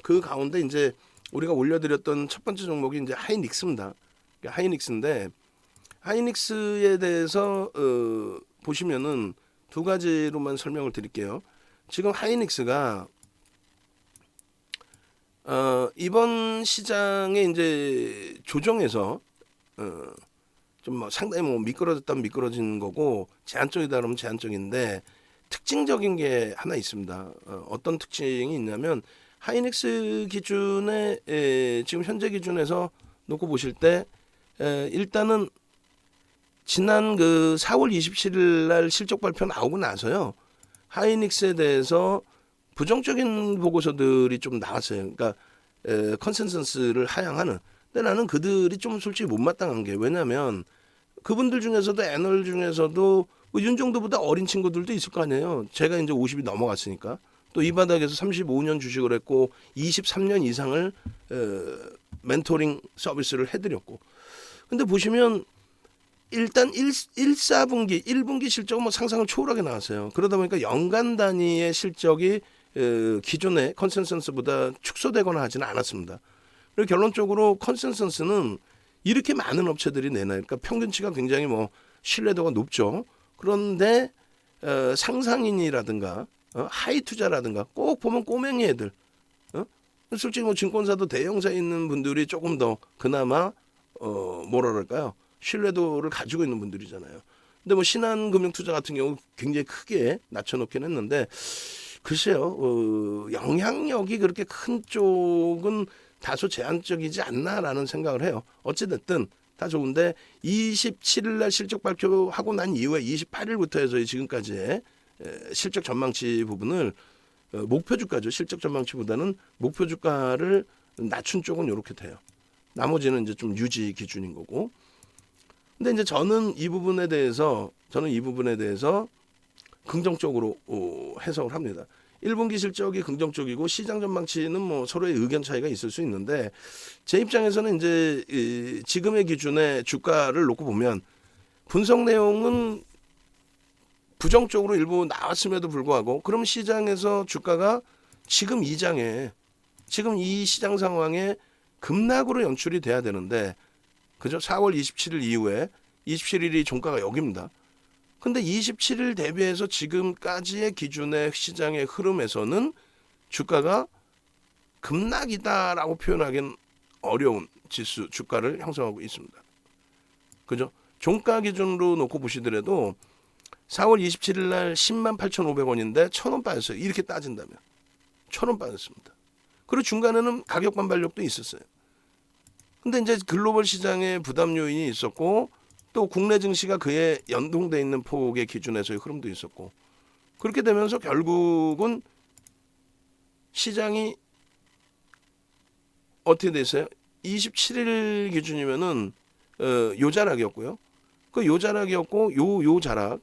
그 가운데 이제 우리가 올려드렸던 첫 번째 종목이 이제 하이닉스입니다. 하이닉스인데 하이닉스에 대해서 보시면은 두 가지로만 설명을 드릴게요. 지금 하이닉스가 이번 시장에 이제 조정해서 좀 뭐 상당히 뭐 미끄러졌다면 미끄러진 거고 제한적이다 그러면 제한적인데 특징적인 게 하나 있습니다. 어떤 특징이 있냐면 하이닉스 기준에 지금 현재 기준에서 놓고 보실 때 일단은 지난 그 4월 27일 날 실적 발표 나오고 나서요. 하이닉스에 대해서 부정적인 보고서들이 좀 나왔어요. 그러니까 컨센서스를 하향하는. 근데 나는 그들이 좀 솔직히 못마땅한 게 왜냐면 그분들 중에서도 애널 중에서도 뭐 윤정도보다 어린 친구들도 있을 거 아니에요. 제가 이제 50이 넘어갔으니까. 또 이 바닥에서 35년 주식을 했고 23년 이상을 멘토링 서비스를 해드렸고. 근데 보시면 일단 1분기 1분기 실적은 뭐 상상을 초월하게 나왔어요. 그러다 보니까 연간 단위의 실적이 기존의 컨센서스보다 축소되거나 하지는 않았습니다. 그리고 결론적으로 컨센서스는 이렇게 많은 업체들이 내나요? 그러니까 평균치가 굉장히 뭐 신뢰도가 높죠. 그런데 상상인이라든가 하이 투자라든가 꼭 보면 꼬맹이 애들, 솔직히 뭐 증권사도 대형사에 있는 분들이 조금 더 그나마 뭐라 그럴까요? 신뢰도를 가지고 있는 분들이잖아요. 근데 뭐 신한금융투자 같은 경우 굉장히 크게 낮춰놓긴 했는데 글쎄요, 영향력이 그렇게 큰 쪽은 다소 제한적이지 않나라는 생각을 해요. 어찌됐든 다 좋은데 27일 날 실적 발표하고 난 이후에 28일부터 해서 지금까지의 실적 전망치 부분을 목표 주가죠. 실적 전망치보다는 목표 주가를 낮춘 쪽은 이렇게 돼요. 나머지는 이제 좀 유지 기준인 거고. 근데 이제 저는 이 부분에 대해서 긍정적으로 해석을 합니다. 1분기 실적이 긍정적이고 시장 전망치는 뭐 서로의 의견 차이가 있을 수 있는데 제 입장에서는 이제 지금의 기준의 주가를 놓고 보면 분석 내용은 부정적으로 일부 나왔음에도 불구하고 그럼 시장에서 주가가 지금 이 시장 상황에 급락으로 연출이 돼야 되는데 그죠? 4월 27일 이후에 27일이 종가가 여기입니다. 근데 27일 대비해서 지금까지의 기준의 시장의 흐름에서는 주가가 급락이다라고 표현하기는 어려운 지수 주가를 형성하고 있습니다. 그죠? 종가 기준으로 놓고 보시더라도 4월 27일 날 10만 8,500원인데 1,000원 빠졌어요. 이렇게 따진다면 1,000원 빠졌습니다. 그리고 중간에는 가격 반발력도 있었어요. 근데 이제 글로벌 시장에 부담 요인이 있었고 또 국내 증시가 그에 연동돼 있는 폭의 기준에서의 흐름도 있었고 그렇게 되면서 결국은 시장이 어떻게 됐어요? 27일 기준이면은 요자락이었고요. 그 요자락이었고 요 자락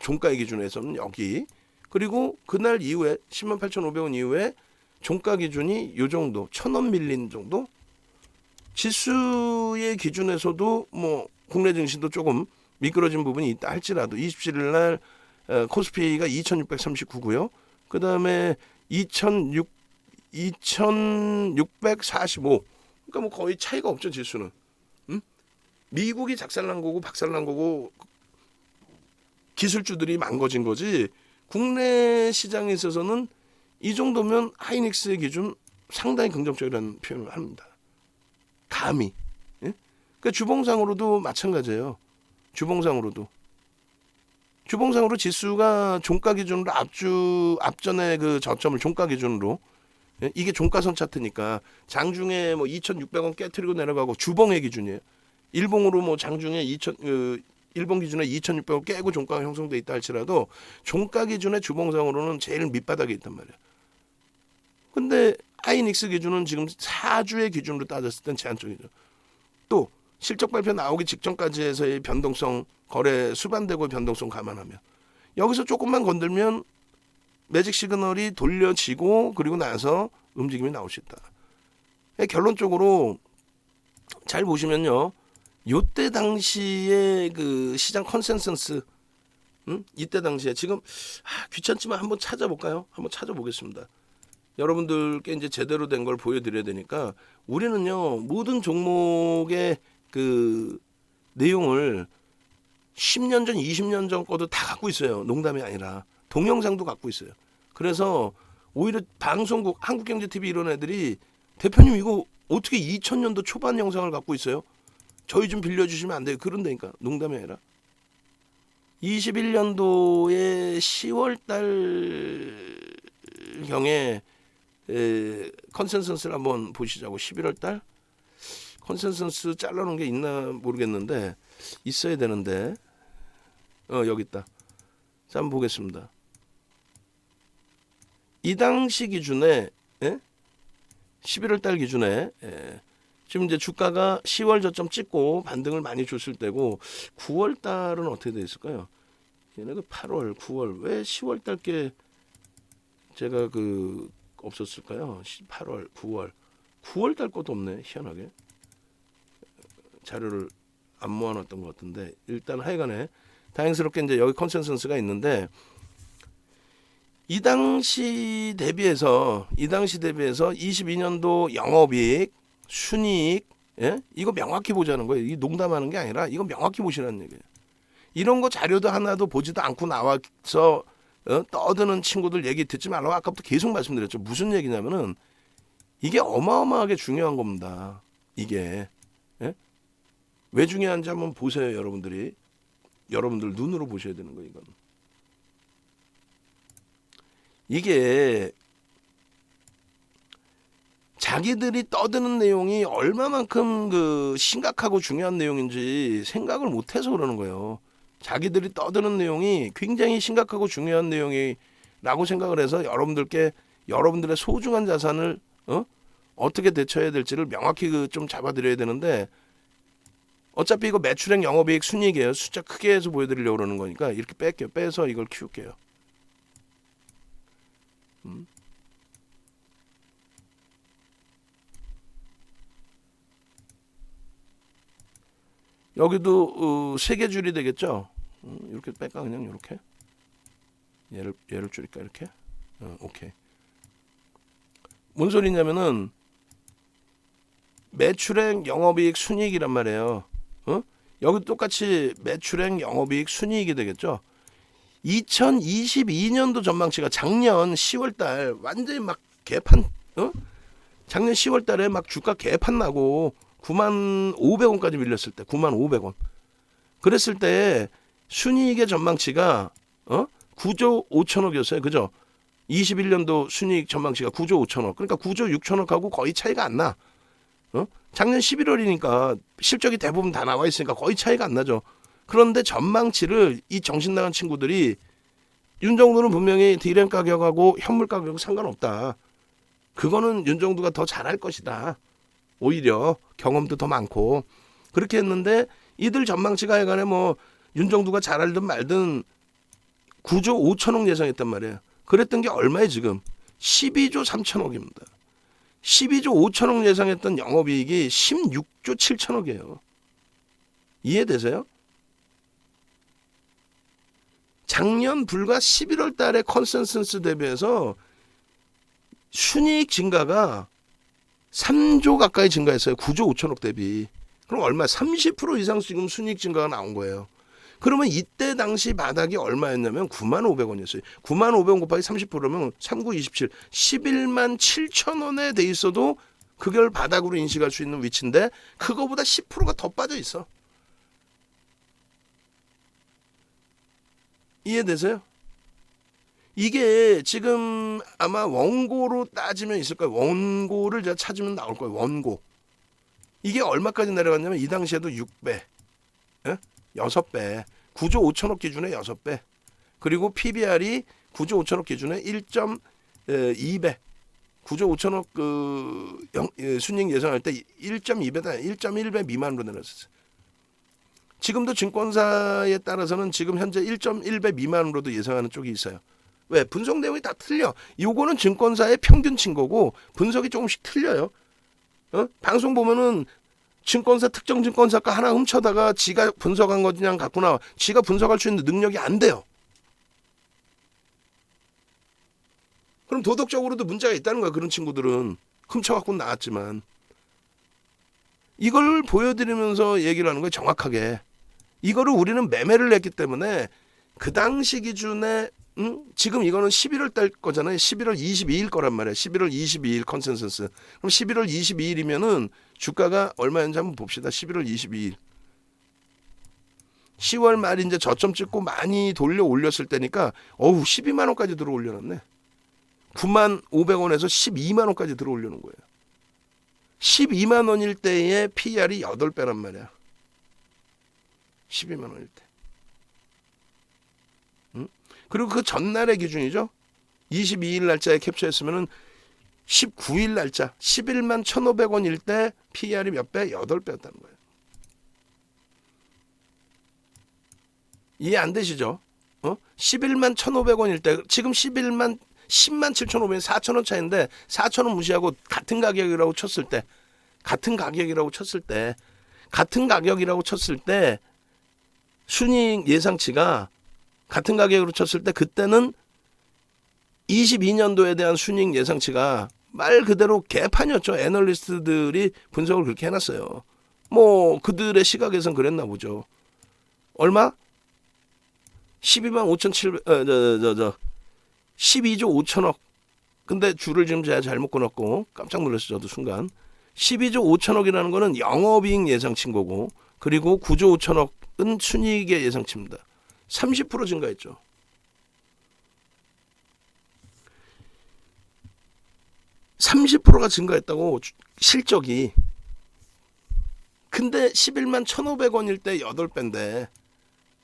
종가의 기준에서는 여기 그리고 그날 이후에 10만 8,500원 이후에 종가 기준이 요 정도 1,000원 밀린 정도 지수의 기준에서도 뭐 국내 증시도 조금 미끄러진 부분이 있다 할지라도 27일 날 코스피가 2,639고요. 그 다음에 2,645. 그러니까 뭐 거의 차이가 없죠 지수는. 미국이 작살난 거고 박살난 거고 기술주들이 망가진 거지. 국내 시장에 있어서는 이 정도면 하이닉스의 기준 상당히 긍정적이라는 표현을 합니다. 감히. 그러니까 주봉상으로도 마찬가지예요. 주봉상으로 지수가 종가 기준으로 앞전에 그 저점을 종가 기준으로 이게 종가선 차트니까 장중에 뭐 2,600원 깨트리고 내려가고 주봉의 기준이에요. 일봉으로 뭐 장중에 일본 기준에 2,600원 깨고 종가가 형성돼 있다 할지라도 종가 기준의 주봉상으로는 제일 밑바닥에 있단 말이에요. 근데 하이닉스 기준은 지금 4주의 기준으로 따졌을 땐 제한적이죠. 또 실적 발표 나오기 직전까지 해서의 변동성 거래 수반되고 변동성 감안하면 여기서 조금만 건들면 매직 시그널이 돌려지고 그리고 나서 움직임이 나올 수 있다. 결론적으로 잘 보시면요. 요때 당시에 그 시장 컨센서스 이때 당시에 지금 귀찮지만 한번 찾아볼까요? 한번 찾아보겠습니다. 여러분들께 이제 제대로 된 걸 보여드려야 되니까 우리는요 모든 종목의 그 내용을 10년 전, 20년 전 거도 다 갖고 있어요. 농담이 아니라 동영상도 갖고 있어요. 그래서 오히려 방송국 한국경제TV 이런 애들이 대표님 이거 어떻게 2000년도 초반 영상을 갖고 있어요? 저희 좀 빌려주시면 안 돼요? 그런다니까 농담이 아니라 21년도에 10월 달 경에 컨센서스를 한번 보시자고. 11월 달 컨센서스 잘라놓은 게 있나 모르겠는데 있어야 되는데 여기 있다. 자, 한번 보겠습니다. 이 당시 기준에 11월 달 기준에 지금 이제 주가가 10월 저점 찍고 반등을 많이 줬을 때고 9월 달은 어떻게 돼 있을까요? 얘네가 8월, 9월 왜 10월 달께 제가 그 없었을까요? 8월, 9월 달 것도 없네. 희한하게 자료를 안 모아놨던 것 같은데 일단 하여간에 다행스럽게 이제 여기 컨센서스가 있는데 이 당시 대비해서 22년도 영업이익, 순이익 이거 명확히 보자는 거예요. 이 농담하는 게 아니라 이거 명확히 보시라는 얘기예요. 이런 거 자료도 하나도 보지도 않고 나와서 떠드는 친구들 얘기 듣지 말라고 아까부터 계속 말씀드렸죠. 무슨 얘기냐면은 이게 어마어마하게 중요한 겁니다. 이게 왜 중요한지 한번 보세요. 여러분들 눈으로 보셔야 되는 거예요. 이건 이게 자기들이 떠드는 내용이 얼마만큼 그 심각하고 중요한 내용인지 생각을 못해서 그러는 거예요. 자기들이 떠드는 내용이 굉장히 심각하고 중요한 내용이라고 생각을 해서 여러분들의 소중한 자산을 어떻게 대처해야 될지를 명확히 좀 잡아드려야 되는데 어차피 이거 매출액, 영업이익, 순이익이에요. 숫자 크게 해서 보여드리려고 그러는 거니까 이렇게 뺄게요. 빼서 이걸 키울게요. 여기도 세 개 줄이 되겠죠. 이렇게 뺄까 그냥 이렇게 얘를 줄일까 이렇게. 오케이. 뭔 소리냐면은 매출액, 영업이익, 순이익이란 말이에요. 여기 똑같이 매출액, 영업이익, 순이익이 되겠죠. 2022년도 전망치가 작년 10월달 완전히 막 개판, 작년 10월달에 막 주가 개판 나고 95,500원까지 밀렸을 때, 95,500원. 그랬을 때 순이익의 전망치가 9조 5천억이었어요. 그죠? 21년도 순이익 전망치가 9조 5천억. 그러니까 9조 6천억하고 거의 차이가 안 나. 작년 11월이니까 실적이 대부분 다 나와 있으니까 거의 차이가 안 나죠. 그런데 전망치를 이 정신 나간 친구들이 윤정도는 분명히 디램 가격하고 현물 가격하고 상관없다. 그거는 윤정도가 더 잘할 것이다. 오히려 경험도 더 많고 그렇게 했는데 이들 전망치가 해간에 뭐 윤정도가 잘하든 말든 9조 5천억 예상했단 말이에요. 그랬던 게 얼마에 지금 12조 3천억입니다. 12조 5천억 예상했던 영업이익이 16조 7천억이에요. 이해되세요? 작년 불과 11월 달에 컨센서스 대비해서 순이익 증가가 3조 가까이 증가했어요. 9조 5천억 대비. 그럼 얼마? 30% 이상 지금 순이익 증가가 나온 거예요. 그러면 이때 당시 바닥이 얼마였냐면 95,500원이었어요. 95,500원 곱하기 30%면 3927, 11만 7천 원에 돼 있어도 그걸 바닥으로 인식할 수 있는 위치인데 그거보다 10%가 더 빠져 있어. 이해되세요? 이게 지금 아마 원고로 따지면 있을 거예요. 원고를 제가 찾으면 나올 거예요. 원고. 이게 얼마까지 내려갔냐면 이 당시에도 6배, 6배, 9조 5천억 기준에 6배. 그리고 PBR이 9조 5천억 기준에 1.2배. 9조 5천억 순이익 예상할 때 1.2배다, 1.1배 미만으로 내렸었어요. 지금도 증권사에 따라서는 지금 현재 1.1배 미만으로도 예상하는 쪽이 있어요. 왜? 분석 내용이 다 틀려. 요거는 증권사의 평균치인 거고 분석이 조금씩 틀려요. 방송 보면은 증권사 특정 증권사 거 하나 훔쳐다가 지가 분석한 거 그냥 갖고 나와. 지가 분석할 수 있는 능력이 안 돼요. 그럼 도덕적으로도 문제가 있다는 거야. 그런 친구들은 훔쳐갖고 나왔지만. 이걸 보여드리면서 얘기를 하는 거예요. 정확하게. 이거를 우리는 매매를 했기 때문에 그 당시 기준에 지금 이거는 11월 달 거잖아요. 11월 22일 거란 말이에요. 11월 22일 컨센서스. 그럼 11월 22일이면은 주가가 얼마였는지 한번 봅시다. 11월 22일. 10월 말 이제 저점 찍고 많이 돌려 올렸을 때니까 12만 원까지 들어 올려놨네. 9만 500원에서 12만 원까지 들어 올려놓은 거예요. 12만 원일 때의 PR이 8배란 말이야. 12만 원일 때. 그리고 그 전날의 기준이죠. 22일 날짜에 캡처했으면은 19일 날짜 11만 1,500원일 때 PR이 몇 배? 8배였다는 거예요. 이해 안 되시죠? 11만 1,500원일 때 지금 10만 7,500원 4,000원 차인데 4,000원 무시하고 같은 가격이라고 쳤을 때 같은 가격이라고 쳤을 때 순이익 예상치가 같은 가격으로 쳤을 때 그때는 22년도에 대한 순이익 예상치가 말 그대로 개판이었죠. 애널리스트들이 분석을 그렇게 해놨어요. 뭐 그들의 시각에선 그랬나 보죠. 얼마? 12만 5,700 12조 5천억. 근데 줄을 지금 제가 잘못 끊었고 깜짝 놀랐어요. 저도 순간. 12조 5천억이라는 거는 영업이익 예상치인 거고 그리고 9조 5천억은 순이익의 예상치입니다. 30% 증가했죠. (30%가) 증가했다고 실적이. 근데 11만 1,500원일 때 8배인데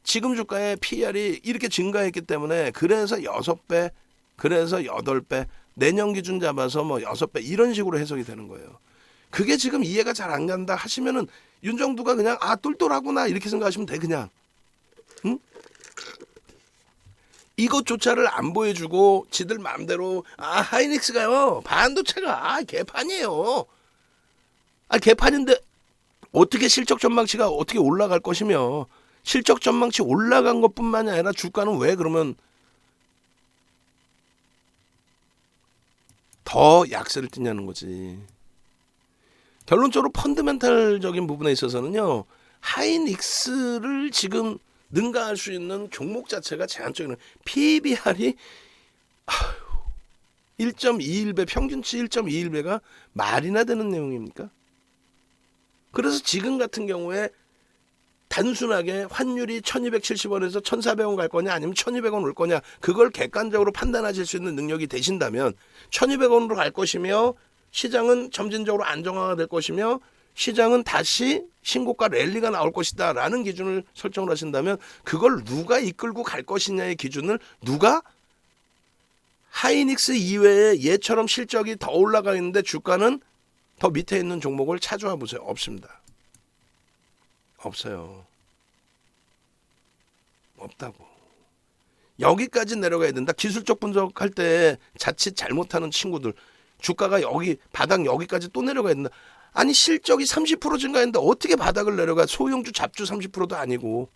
지금 주가의 PR이 이렇게 증가했기 때문에 그래서 6배, 그래서 8배, 내년 기준 잡아서 뭐 6배 이런 식으로 해석이 되는 거예요. 그게 지금 이해가 잘 안 간다 하시면은 윤정두가 그냥 똘똘하구나 이렇게 생각하시면 돼 그냥. 응? 이것조차를 안 보여주고 지들 마음대로 하이닉스가요 반도체가 개판이에요. 개판인데 어떻게 실적 전망치가 어떻게 올라갈 것이며 실적 전망치 올라간 것뿐만이 아니라 주가는 왜 그러면 더 약세를 띠냐는 거지. 결론적으로 펀드멘탈적인 부분에 있어서는요. 하이닉스를 지금 능가할 수 있는 종목 자체가 제한적인 PBR이 1.21배 평균치 1.21배가 말이나 되는 내용입니까? 그래서 지금 같은 경우에 단순하게 환율이 1270원에서 1400원 갈 거냐 아니면 1200원 올 거냐 그걸 객관적으로 판단하실 수 있는 능력이 되신다면 1200원으로 갈 것이며 시장은 점진적으로 안정화가 될 것이며 시장은 다시 신고가 랠리가 나올 것이다 라는 기준을 설정을 하신다면 그걸 누가 이끌고 갈 것이냐의 기준을 누가 하이닉스 이외에 얘처럼 실적이 더 올라가 있는데 주가는 더 밑에 있는 종목을 찾아와 보세요. 없습니다. 없어요. 없다고. 여기까지 내려가야 된다. 기술적 분석할 때 자칫 잘못하는 친구들 주가가 여기 바닥 여기까지 또 내려가야 된다. 아니 실적이 30% 증가했는데 어떻게 바닥을 내려가. 소형주 잡주 30%도 아니고.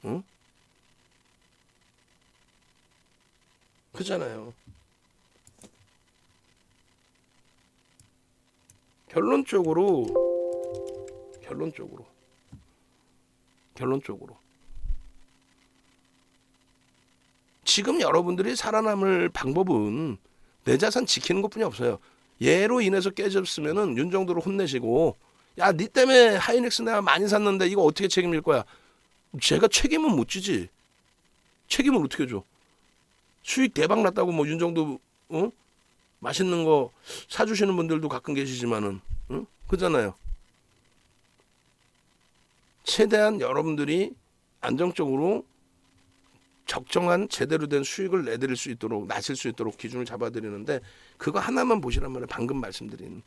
응? 그잖아요. 결론적으로 지금 여러분들이 살아남을 방법은 내 자산 지키는 것뿐이 없어요. 얘로 인해서 깨졌으면은 윤정도를 혼내시고 야, 니 때문에 하이닉스 내가 많이 샀는데 이거 어떻게 책임질 거야? 제가 책임은 못 지지. 책임을 어떻게 줘? 수익 대박 났다고 뭐 윤정도 맛있는 거 사주시는 분들도 가끔 계시지만은 그잖아요. 최대한 여러분들이 안정적으로 적정한 제대로 된 수익을 내드릴 수 있도록 나실 수 있도록 기준을 잡아드리는데 그거 하나만 보시란 말이에요. 방금 말씀드린